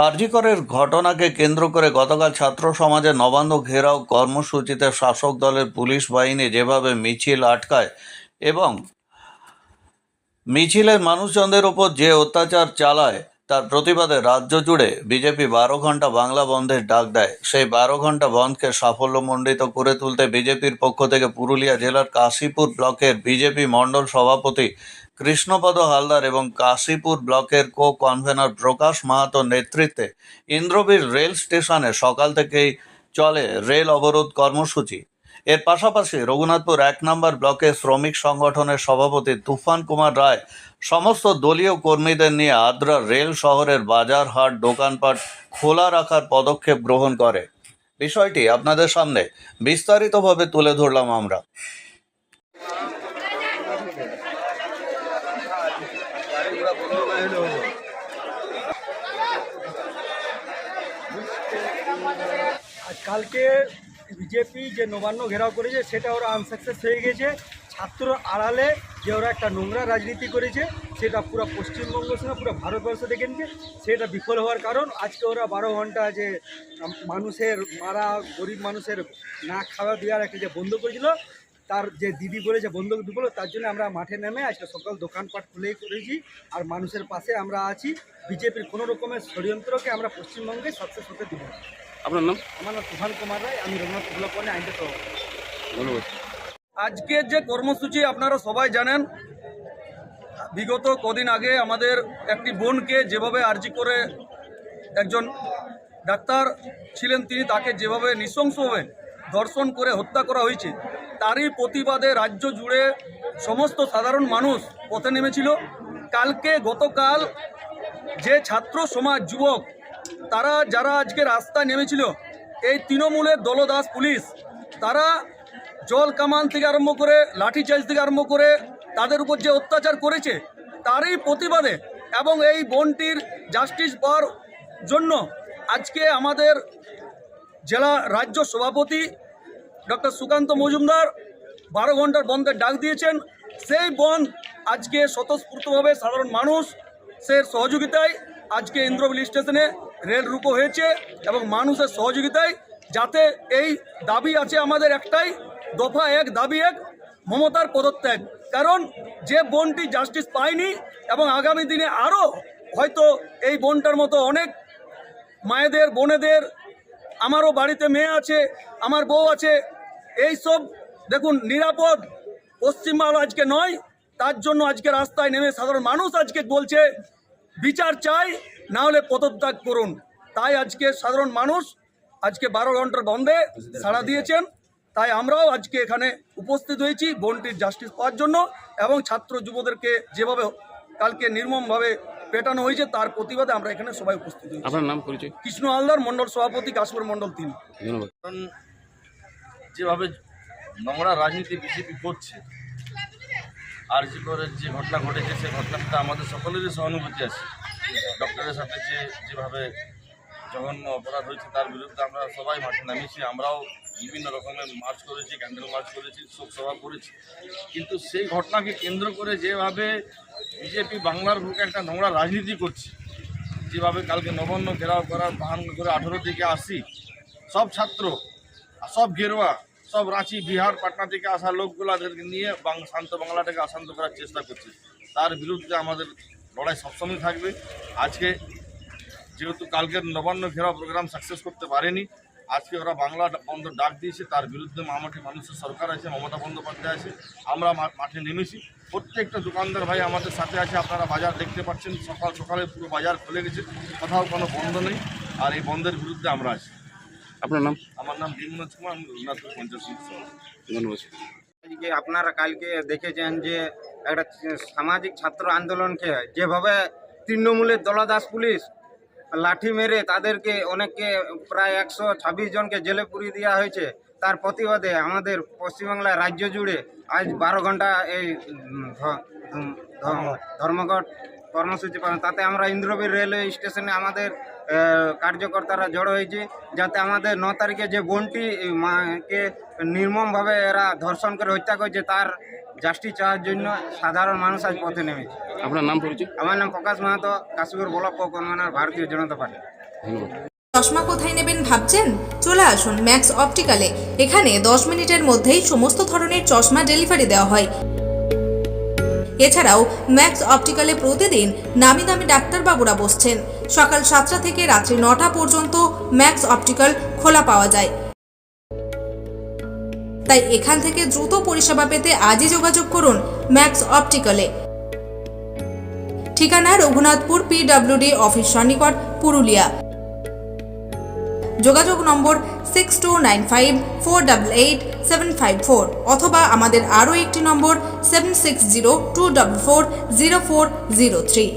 আরজি করের ঘটনাকে কেন্দ্র করে গতকাল ছাত্র সমাজের নবান্ন ঘেরাও কর্মসূচিতে শাসক দলের পুলিশ বাহিনী যেভাবে মিছিল আটকায় এবং মিছিলের মানুষজনদের ওপর যে অত্যাচার চালায় তার প্রতিবাদে রাজ্য জুড়ে বিজেপি 12 ঘন্টা বাংলা বন্ধের ডাক দেয়। সেই 12 ঘন্টা বন্ধকে সাফল্যমণ্ডিত করে তুলতে বিজেপির পক্ষ থেকে পুরুলিয়া জেলার কাশীপুর ব্লকের বিজেপি মণ্ডল সভাপতি কৃষ্ণপদ হালদার এবং কাশীপুর ব্লকের কনভেনর প্রকাশ মাহাতোর নেতৃত্বে ইন্দ্রবীর রেল স্টেশনে সকাল থেকেই চলে রেল অবরোধ কর্মসূচি। এর পাশাপাশি রঘুনাথপুর 1 নম্বর ব্লকের শ্রমিক সংগঠনের সভাপতি তুফান কুমার রায় সমস্ত দলীয় কর্মীদের নিয়ে আদ্রা রেল শহরের বাজার হাট দোকানপাট খোলা রাখার পদক্ষেপ গ্রহণ করে। বিষয়টি আপনাদের সামনে বিস্তারিতভাবে তুলে ধরলাম আমরা। কালকে বিজেপি যে নবান্ন ঘেরাও করেছে সেটা ওরা আনসাকসেস হয়ে গেছে। ছাত্র আড়ালে যে ওরা একটা নোংরা রাজনীতি করেছে সেটা পুরো পশ্চিমবঙ্গ সহ পুরো ভারতবর্ষ দেখে নিচ্ছে, সেটা বিফল হওয়ার কারণ আজকে ওরা 12 ঘন্টা যে মানুষের মারা গরিব মানুষের না খাওয়া দেওয়ার একটা যে বন্ধ করেছিল, তার যে দিদি বলে যে বন্ধ দিল, তার জন্য আমরা মাঠে নেমে আজকে সকাল দোকানপাট খুলেই করেছি আর মানুষের পাশে আমরা আছি। বিজেপির কোনো রকমের ষড়যন্ত্রকে আমরা পশ্চিমবঙ্গে সাকসেস হতে দেব না। আপনার নাম? আমার নাম তুফান কুমার রায়, আমি রঘুনাথপুর ব্লক আইনটা তো। ধন্যবাদ। আজকের যে কর্মসূচি আপনারা সবাই জানেন, বিগত কদিন আগে আমাদের একটি বোনকে যেভাবে আরজি করে একজন ডাক্তার ছিলেন তিনি তাকে যেভাবে নৃশংসভাবে ধর্ষণ করে হত্যা করা হয়েছে, তারই প্রতিবাদে রাজ্য জুড়ে সমস্ত সাধারণ মানুষ পথে নেমেছিল। গতকাল যে ছাত্র সমাজ যুবক তারা যারা আজকে রাস্তায় নেমেছিল, এই তৃণমূলের দলদাস পুলিশ তারা জল কামান থেকে আরম্ভ করে লাঠিচার্জ থেকে আরম্ভ করে তাদের উপর যে অত্যাচার করেছে তারই প্রতিবাদে এবং এই বোনটির জাস্টিস পাওয়ার জন্য আজকে আমাদের জেলা রাজ্য সভাপতি ডক্টর সুকান্ত মজুমদার 12 ঘন্টার বন্ধের ডাক দিয়েছেন। সেই বন্ধ আজকে স্বতঃস্ফূর্তভাবে সাধারণ মানুষের সহযোগিতায় আজকে ইন্দ্রবিল স্টেশনে রেল রুকো হয়েছে এবং মানুষের সহযোগিতায়, যাতে এই দাবি আছে আমাদের একটাই, দফা 1 দাবি 1 মমতার পদত্যাগ। কারণ যে বোনটি জাস্টিস পায়নি এবং আগামী দিনে আরও হয়তো এই বোনটার মতো অনেক মায়েদের বোনেদের, আমারও বাড়িতে মেয়ে আছে, আমার বউ আছে, এই সব দেখুন নিরাপদ পশ্চিমবাংলা আজকে নয়। তার জন্য আজকে রাস্তায় নেমে সাধারণ মানুষ আজকে বলছে বিচার চাই, না হলে পদত্যাগ করুন। তাই আজকে সাধারণ মানুষ আজকে 12 ঘন্টার বন্ধে সাড়া দিয়েছেন। তাই আমরাও আজকে এখানে উপস্থিত হয়েছি বোনটির জাস্টিস পাওয়ার জন্য এবং ছাত্র যুবদেরকে যেভাবে কালকে নির্মমভাবে পেটানো হয়েছে তার প্রতিবাদে আমরা এখানে সবাই উপস্থিত হয়েছি। আপনার নাম পরিচয়? কৃষ্ণ হালদার, মণ্ডল সভাপতি, কাশীপুর মণ্ডল 3। ধন্যবাদ। যেভাবে নোংরা রাজনীতি বিজেপি করছে, আরজি করের যে ঘটনা ঘটেছে সেই ঘটনাটা আমাদের সকলেরই সহানুভূতি আছে। ডক্টরের সাথে যেভাবে জঘন্য অপরাধ হয়েছে তার বিরুদ্ধে আমরা সবাই মাঠে নামিয়েছি। আমরাও বিভিন্ন রকমের মার্চ করেছি, ক্যান্ডেল মার্চ করেছি, শোক সভা করেছি। কিন্তু সেই ঘটনাকে কেন্দ্র করে যেভাবে বিজেপি বাংলার বুকে একটা নোংরা রাজনীতি করছে, যেভাবে কালকে নবান্ন ঘেরাও করার বাহান করে 18 থেকে 80 সব ছাত্র, সব গেরুয়া, সব রাঁচি, বিহার, পাটনা থেকে আসা লোকগুলাদেরকে নিয়ে শান্ত বাংলাটাকে অশান্ত করার চেষ্টা করছে। তার বিরুদ্ধে আমাদের লড়াই সবসময় থাকবে। আজকে যেহেতু কালকের নবান্ন ঘেরাও প্রোগ্রাম সাকসেস করতে পারেনি, আজকে ওরা বাংলা বন্ধ ডাক দিয়েছে, তার বিরুদ্ধে মামাটি মানুষের সরকার আছে, মমতা বন্দ্যোপাধ্যায় আছে, আমরা মাঠে নেমেছি। প্রত্যেকটা দোকানদার ভাই আমাদের সাথে আছে। আপনারা বাজার দেখতে পাচ্ছেন, সকাল সকালে পুরো বাজার খুলে গেছে, কোথাও কোনো বন্ধ নেই। আর এই বন্ধের বিরুদ্ধে আমরা আছি। আপনার নাম? আমার নাম বিমনোজ কুমার, আমি রঘুনাথপুর পঞ্চায়েত সদস্য। ধন্যবাদ। আপনারা কালকে দেখেছেন যে একটা সামাজিক ছাত্র আন্দোলনকে যেভাবে তৃণমূলের দলদাস পুলিশ লাঠি মেরে তাদেরকে অনেককে প্রায় 126 জনকে জেলে পুরিয়ে দেওয়া হয়েছে, তার প্রতিবাদে আমাদের পশ্চিমবাংলার রাজ্য জুড়ে আজ 12 ঘন্টা এই ধর্মঘট কর্মসূচি পালন, তাতে আমরা ইন্দ্রবীর রেলওয়ে স্টেশনে আমাদের কার্যকর্তারা জড়ো হয়েছে, যাতে আমাদের 9 তারিখে যে বোনটি কে নির্মমভাবে এরা ধর্ষণ করে হত্যা করেছে তার জাস্টিস চাওয়ার জন্য সাধারণ মানুষ আজ পথে নেমেছে। আপনার নাম পরিচয়? আমার নাম প্রকাশ মাহাতো, কাশীপুর ব্লক কনভেনর, ভারতীয় জনতা পার্টি। ধন্যবাদ। চশমা কোথায় নেবেন ভাবছেন? চলে আসুন ম্যাক্স অপটিক্যালে। এখানে 10 মিনিটের মধ্যেই সমস্ত ধরনের চশমা ডেলিভারি দেওয়া হয়। এছাড়াও ম্যাক্স অপটিক্যালে প্রতিদিন নামি দামি ডাক্তারবাবুরা বসছেন। সকাল 7টা থেকে রাত্রি 9টা পর্যন্ত ম্যাক্স অপটিক্যাল খোলা পাওয়া যায়। তাই এখান থেকে দ্রুত পরিষেবা পেতে আজই যোগাযোগ করুন ম্যাক্স অপটিক্যালে। ঠিকানা রঘুনাথপুর PWD অফিস সন্নিকট, পুরুলিয়া। যোগাযোগ নম্বর 6295488754 অথবা আমাদের আরও একটি নম্বর 7602440403।